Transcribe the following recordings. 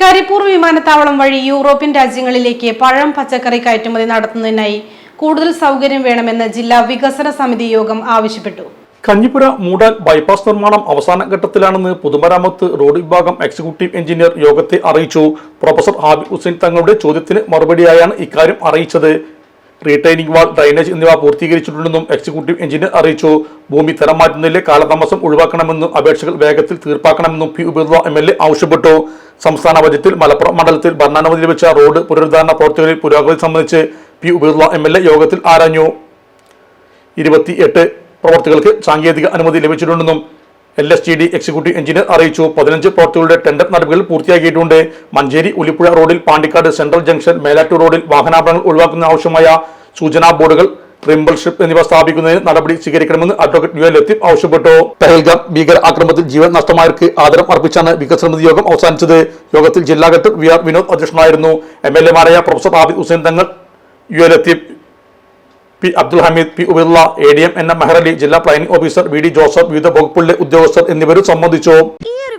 കരിപ്പൂർ വിമാനത്താവളം വഴി യൂറോപ്യൻ രാജ്യങ്ങളിലേക്ക് പഴം പച്ചക്കറി കയറ്റുമതി നടത്തുന്നതിനായി കൂടുതൽ സൗകര്യം വേണമെന്ന് ജില്ലാ വികസന സമിതി യോഗം ആവശ്യപ്പെട്ടു. കഞ്ഞിപ്പുര മൂടാൽ ബൈപ്പാസ് നിർമ്മാണം അവസാന ഘട്ടത്തിലാണെന്ന് പൊതുമരാമത്ത് റോഡ് വിഭാഗം എക്സിക്യൂട്ടീവ് എഞ്ചിനീയർ യോഗത്തെ അറിയിച്ചു. പ്രൊഫസർ ഹാബിബ് ഹുസൈൻ തങ്ങളുടെ ചോദ്യത്തിന് മറുപടിയായാണ് ഇക്കാര്യം അറിയിച്ചത്. റീടൈനിംഗ് വാൾ, ഡ്രൈനേജ് എന്നിവ പൂർത്തീകരിച്ചിട്ടുണ്ടെന്നും എക്സിക്യൂട്ടീവ് എഞ്ചിനീയർ അറിയിച്ചു. ഭൂമി തരം മാറ്റുന്നതിലെ കാലതാമസം ഒഴിവാക്കണമെന്നും അപേക്ഷകൾ വേഗത്തിൽ തീർപ്പാക്കണമെന്നും പി ഉബൈദുള്ള MLA ആവശ്യപ്പെട്ടു. സംസ്ഥാന ബജറ്റിൽ മലപ്പുറം മണ്ഡലത്തിൽ ഭരണാനുമതി ലഭിച്ച റോഡ് പുനരുദ്ധാരണ പ്രവർത്തികളിൽ പുരോഗതി സംബന്ധിച്ച് പി ഉബൈദുള്ള MLA യോഗത്തിൽ ആരാഞ്ഞു. 28 പ്രവർത്തികൾക്ക് സാങ്കേതിക അനുമതി ലഭിച്ചിട്ടുണ്ടെന്നും LSTD എക്സിക്യൂട്ടീവ് എഞ്ചിനീയർ അറിയിച്ചു. 15 പ്രവർത്തികളുടെ ടെൻഡർ നടപടികൾ പൂർത്തിയാക്കിയിട്ടുണ്ട്. മഞ്ചേരി ഉലിപ്പുഴ റോഡിൽ പാണ്ടിക്കാട് സെൻട്രൽ ജംഗ്ഷൻ, മേലാറ്റൂർ റോഡിൽ വാഹനാപകടങ്ങൾ ഒഴിവാക്കുന്നതിന് ആവശ്യമായ സൂചനാ ബോർഡുകൾ, റിംബിൾ സ്ട്രിപ്പ് എന്നിവ സ്ഥാപിക്കുന്നതിന് നടപടി സ്വീകരിക്കണമെന്ന് അഡ്വക്കേറ്റ് UL ലത്തീഫ് ആവശ്യപ്പെട്ടു. പഹൽഗാം ഭീകര ആക്രമണത്തിൽ ജീവൻ നഷ്ടമായവർക്ക് ആദരം അർപ്പിച്ചാണ് വികസന സമിതി യോഗം അവസാനിച്ചത്. യോഗത്തിൽ ജില്ലാ കളക്ടർ VR വിനോദ് അധ്യക്ഷനായിരുന്നു. MLA മാരായ professor ഹാബിബ് Hussain Thangal, UL Latheef, P Abdul Hameed, P Ubaidullah, ADM NM മെഹർ അലി, ജില്ലാ പ്ലാനിംഗ് ഓഫീസർ VD ജോസഫ്, വിവിധ വകുപ്പുകളിലെ ഉദ്യോഗസ്ഥർ എന്നിവരും സംബന്ധിച്ചു.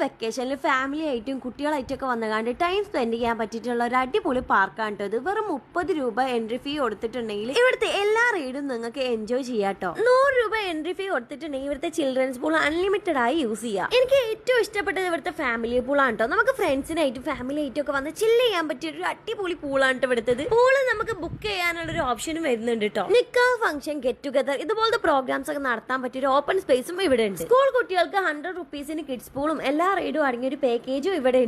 വെക്കേഷനിൽ ഫാമിലി ആയിട്ടും കുട്ടികളായിട്ടൊക്കെ വന്നുകൊണ്ട് ടൈം സ്പെൻഡ് ചെയ്യാൻ പറ്റിയിട്ടുള്ള ഒരു അടിപൊളി പാർക്കാണ് ഇത്. വെറും 30 രൂപ എൻട്രി ഫീ കൊടുത്തിട്ടുണ്ടെങ്കിൽ ഇവിടുത്തെ എല്ലാ റൈഡും നിങ്ങൾക്ക് എൻജോയ് ചെയ്യാട്ടോ. 100 രൂപ എൻട്രി ഫീ കൊടുത്തിട്ടുണ്ടെങ്കിൽ ഇവിടുത്തെ ചിൽഡ്രൻസ് പൂൾ അൺലിമിറ്റഡ് ആയി യൂസ് ചെയ്യാം. എനിക്ക് ഏറ്റവും ഇഷ്ടപ്പെട്ടത് ഇവിടുത്തെ ഫാമിലി പൂളാണ് കേട്ടോ. നമുക്ക് ഫ്രണ്ട്സിനായിട്ടും ഫാമിലി ആയിട്ടും ഒക്കെ വന്ന് ചില്ല് ചെയ്യാൻ പറ്റിയ ഒരു അടിപൊളി പൂളാണ് ഇവിടുത്തത്. പൂള് നമുക്ക് ബുക്ക് ചെയ്യാനുള്ള ഒരു ഓപ്ഷനും വരുന്നുണ്ട് കേട്ടോ. നിക്കാഹ്, ഫംഗ്ഷൻ, ഗെറ്റ് ടുഗദർ ഇതുപോലത്തെ പ്രോഗ്രാംസ് ഒക്കെ നടത്താൻ പറ്റിയ ഒരു ഓപ്പൺ സ്പേസും ഇവിടെ ഉണ്ട്. സ്കൂൾ കുട്ടികൾക്ക് 100 റുപ്പീസിന് കിഡ്സ് പൂളും എല്ലാ റൈഡും അടങ്ങിയ ഒരു പാക്കേജും ഇവിടെ ഉണ്ട്.